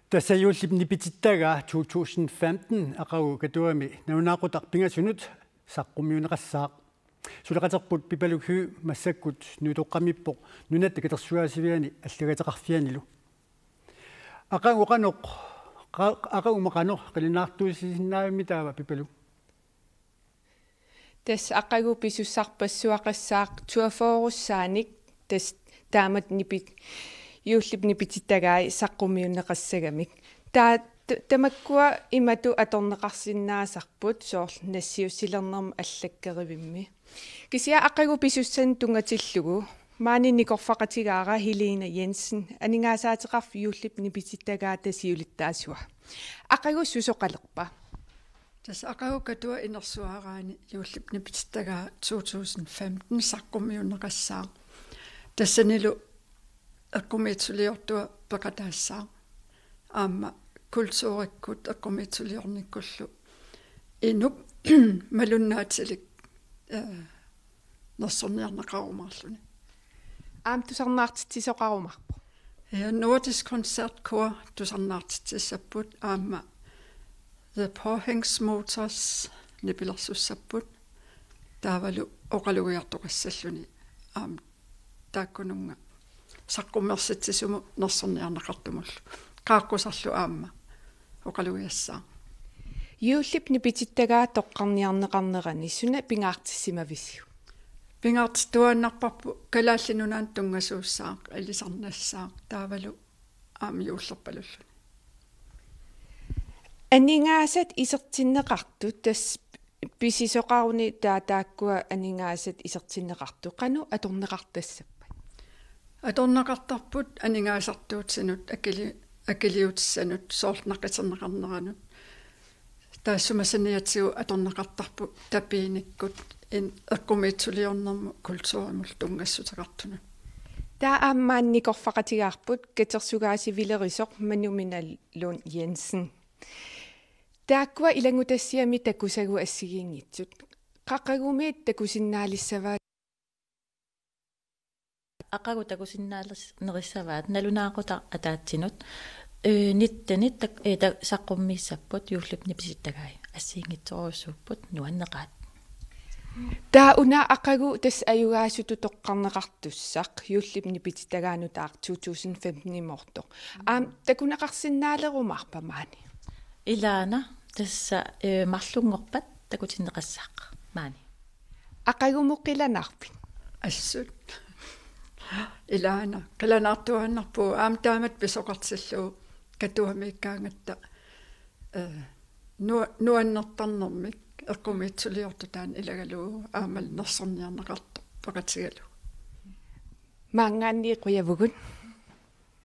Tassajulli nipitittaga 2015 aqagu katuami naunaqutaq pingasunut saqqummiuneqassaaq suleqaterput pipalukhu massakkut nutoqqamippoq nunatta katersuaasiviani allagateqarfianilu aqagu qanoq aqagu maqanoq qilinaartuusisinnaavimmi taava pipalu tas aqagu pisussarpassuaqassaaq tuaforussaanik tas taamat nipit юуллип нипититтагаи саққумиуннеқассагамик таа тамаккуа имату аторнеқарсиннаасарпут соорл нассиуссилернерма аллаккеривимми кисиа аққагу писуссан тунгатиллугу маани никорфақатигаара Helena Jensen анингаасаатеқарф юуллип нипититтагаа тасиулиттаасуа аққагу сусоқалерпа тас аққагу катуа инерсуаараани юуллип нипититтагаа 2015 саққумиуннеқассаа тассанилу аккумиитсулиортуа пекатаассаа аама культууриккут аккумиитсулиорниккуллу инуп малуннаатилик нерсорниарнеқарумаарлуни аам тусарнаартитсисоқарумарпо Nordisk Koncertkor тусарнаартитсиссаппут аама The Påhængsmotors нипилэрсуссаппут таавалу оқалугиартоқассаллуни аам тааккунунга саққуммерситсисуму нерсорниарнеқартумуллу qaаққусарлу аама оқалугиассаа юуллип нипититтагаа тоққарниарнеқарнерани суна пингаартиссимависиу пингаартитуаннарпарпу калааллинунаан тунгасууссаақ алисарнассаақ таавалу аама юуллерпалуллуни анингаасат исертиннеқарту тас писисоқаруни тааккуа анингаасат исертиннеқарту қану аторнеқартассап аторнеқартарпут анингаасартуутсинут акилиутиссанут соорлнаққитернеқарнеранут таассумасаниатсигу аторнеқартарпут тапииниккут ин аккумиитсулиорнэрму культуримул тунгассутеқартунут таа ааммаанникорфақатигаарпут катерсугаасивилерисоқ мануминаллун Jensen тааккуа илангутассиами такусагу ассигиингитсут қаққагумиит такусиннаалиссаваа aqagu takusinnaalerisavaat nalunaaqota ataatsinut nittanit saqqummiissapput yuullip nipisittagai assiingitsoruussupput nuanneqaat taa una aqagu tas ayugaasutu toqqarneqartussaq yuullip nipitittagaanu taaq 2015 imorto aam takunaqarsinnaalerumаарpa maani ilaana tassa marlungorpat takutinneqassaaq maani aqagumuqqilanarpin assut ilaana qilanaartuannarpu aam taamat pisoqartilluu katuamikkaangatta nuannertarnermik eqqumiitsuliortutaan ilagaluu aamal nersorniarneqartu paqatigalu maangaanni qiyavugun